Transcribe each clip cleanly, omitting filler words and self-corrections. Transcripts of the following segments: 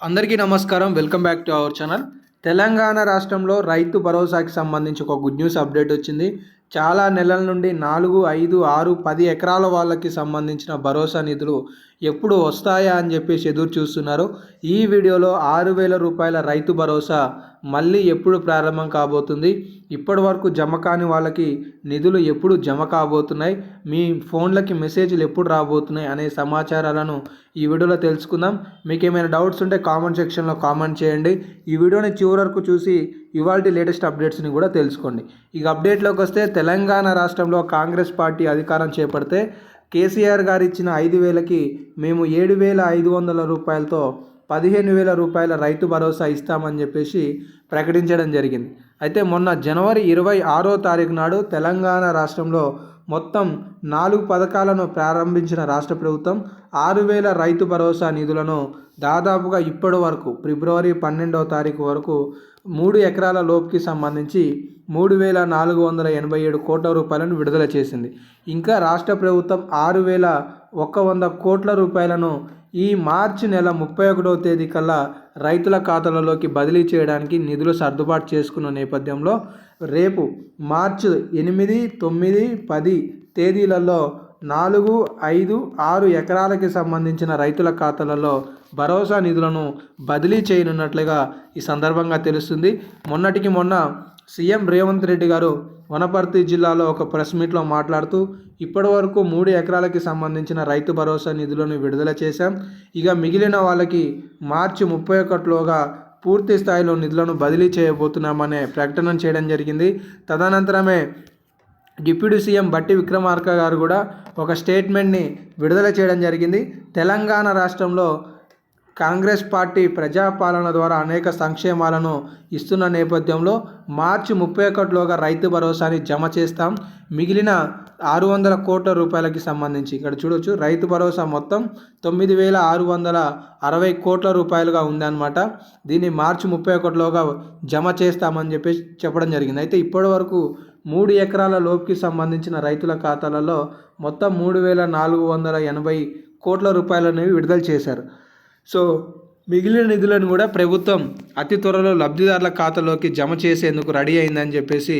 అందరికీ నమస్కారం. Welcome back to our channel. Telangana రాష్ట్రంలో రైతు భరోసాకి సంబంధించి ఒక గుడ్ న్యూస్ అప్డేట్ వచ్చింది. చాలా నెలల నుండి 4, 5, 6, 10 ఎకరాల వాళ్ళకి సంబంధించిన భరోసా నిధులు ఎప్పుడు వస్తాయా అని చెప్పేసి ఎదురు చూస్తున్నారు. ఈ వీడియోలో 6,000 రూపాయల రైతు భరోసా మళ్ళీ ఎప్పుడు ప్రారంభం కాబోతుంది, ఇప్పటి వరకు జమ కాని వాళ్ళకి నిధులు ఎప్పుడు జమ కాబోతున్నాయి, మీ ఫోన్లకి మెసేజ్లు ఎప్పుడు రాబోతున్నాయి అనే సమాచారాలను ఈ వీడియోలో తెలుసుకుందాం. మీకు ఏమైనా డౌట్స్ ఉంటే కామెంట్ సెక్షన్లో కామెంట్ చేయండి. ఈ వీడియోని చివరి వరకు చూసి ఇవాల్టి లేటెస్ట్ అప్డేట్స్ని కూడా తెలుసుకోండి. ఇక అప్డేట్లోకి వస్తే, తెలంగాణ రాష్ట్రంలో కాంగ్రెస్ పార్టీ అధికారం చేపడితే కేసీఆర్ గారు ఇచ్చిన 5,000కి మేము 7,500 రూపాయలతో 15,000 రూపాయల రైతు భరోసా ఇస్తామని చెప్పేసి ప్రకటించడం జరిగింది. అయితే మొన్న జనవరి 26వ తారీఖు నాడు తెలంగాణ రాష్ట్రంలో మొత్తం 4 పథకాలను ప్రారంభించిన రాష్ట్ర ప్రభుత్వం 6,000 రైతు భరోసా నిధులను దాదాపుగా ఇప్పటి వరకు ఫిబ్రవరి 12వ తారీఖు వరకు 3 ఎకరాల లోపుకి సంబంధించి 3,487 కోట్ల రూపాయలను విడుదల చేసింది. ఇంకా రాష్ట్ర ప్రభుత్వం 6,100 కోట్ల రూపాయలను ఈ మార్చి నెల 31వ తేదీ కల్లా రైతుల ఖాతాలలోకి బదిలీ చేయడానికి నిధులు సర్దుబాటు చేసుకున్న నేపథ్యంలో రేపు మార్చి 8, 9, 10 తేదీలలో 4, 5, 6 ఎకరాలకి సంబంధించిన రైతుల ఖాతాలలో భరోసా నిధులను బదిలీ చేయనున్నట్లుగా ఈ సందర్భంగా తెలుస్తుంది. మొన్నటికి మొన్న సీఎం రేవంత్ రెడ్డి గారు వనపర్తి జిల్లాలో ఒక ప్రెస్ మీట్లో మాట్లాడుతూ, ఇప్పటి వరకు 3 ఎకరాలకి సంబంధించిన రైతు భరోసా నిధులను విడుదల చేశాం, ఇక మిగిలిన వాళ్ళకి మార్చి 31లోగా పూర్తి స్థాయిలో నిధులను బదిలీ చేయబోతున్నామనే ప్రకటన చేయడం జరిగింది. తదనంతరమే డిప్యూటీ సీఎం బట్టి విక్రమార్క గారు కూడా ఒక స్టేట్మెంట్ని విడుదల చేయడం జరిగింది. తెలంగాణ రాష్ట్రంలో కాంగ్రెస్ పార్టీ ప్రజాపాలన ద్వారా అనేక సంక్షేమాలను ఇస్తున్న నేపథ్యంలో మార్చి 31లోగా రైతు భరోసాని జమ చేస్తాం, మిగిలిన 600 కోట్ల రూపాయలకి సంబంధించి ఇక్కడ చూడొచ్చు, రైతు భరోసా మొత్తం 9,660 కోట్ల రూపాయలుగా ఉందన్నమాట. దీన్ని మార్చి 31లోగా జమ చేస్తామని చెప్పేసి చెప్పడం జరిగింది. అయితే ఇప్పటి వరకు 3 ఎకరాల లోపుకి సంబంధించిన రైతుల ఖాతాలలో మొత్తం 3,480 కోట్ల రూపాయలు అనేవి విడుదల చేశారు. సో మిగిలిన నిధులను కూడా ప్రభుత్వం అతి త్వరలో లబ్ధిదారుల ఖాతాలోకి జమ చేసేందుకు రెడీ అయిందని చెప్పేసి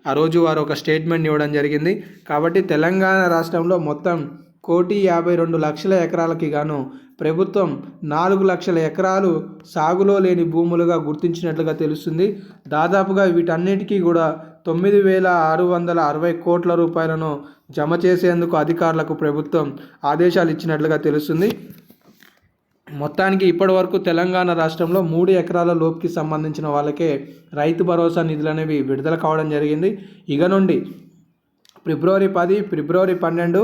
ఆ రోజు వారు ఒక స్టేట్మెంట్ ఇవ్వడం జరిగింది. కాబట్టి తెలంగాణ రాష్ట్రంలో మొత్తం 1,52,00,000 ఎకరాలకి గాను ప్రభుత్వం 4 లక్షల ఎకరాలు సాగులో లేని భూములుగా గుర్తించినట్లుగా తెలుస్తుంది. దాదాపుగా వీటన్నిటికీ కూడా 9,660 కోట్ల రూపాయలను జమ చేసేందుకు అధికారులకు ప్రభుత్వం ఆదేశాలు ఇచ్చినట్లుగా తెలుస్తుంది. మొత్తానికి ఇప్పటి వరకు తెలంగాణ రాష్ట్రంలో 3 ఎకరాల లోపుకి సంబంధించిన వాళ్ళకే రైతు భరోసా నిధులు అనేవి విడుదల కావడం జరిగింది. ఇక నుండి ఫిబ్రవరి 10, ఫిబ్రవరి 12,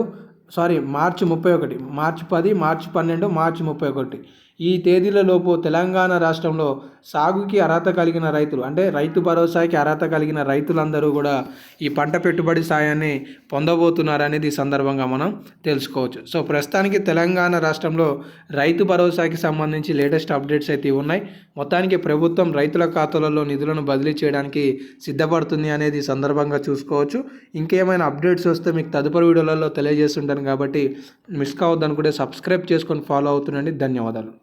మార్చి 31, మార్చి 10, మార్చి 12, మార్చి 31 ఈ తేదీలలోపు తెలంగాణ రాష్ట్రంలో సాగుకి అర్హత కలిగిన రైతులు, అంటే రైతు భరోసాకి అర్హత కలిగిన రైతులందరూ కూడా ఈ పంట పెట్టుబడి సాయాన్ని పొందబోతున్నారనేది ఈ సందర్భంగా మనం తెలుసుకోవచ్చు. సో ప్రస్తుతానికి తెలంగాణ రాష్ట్రంలో రైతు భరోసాకి సంబంధించి లేటెస్ట్ అప్డేట్స్ అయితే ఉన్నాయి. మొత్తానికి ప్రభుత్వం రైతుల ఖాతాలలో నిధులను బదిలీ చేయడానికి సిద్ధపడుతుంది అనేది ఈ సందర్భంగా చూసుకోవచ్చు. ఇంకేమైనా అప్డేట్స్ వస్తే మీకు తదుపరి వీడియోలలో తెలియజేస్తుంటాను, కాబట్టి మిస్ కావద్దు అనుకుంటే సబ్స్క్రైబ్ చేసుకొని ఫాలో అవుతుండండి. ధన్యవాదాలు.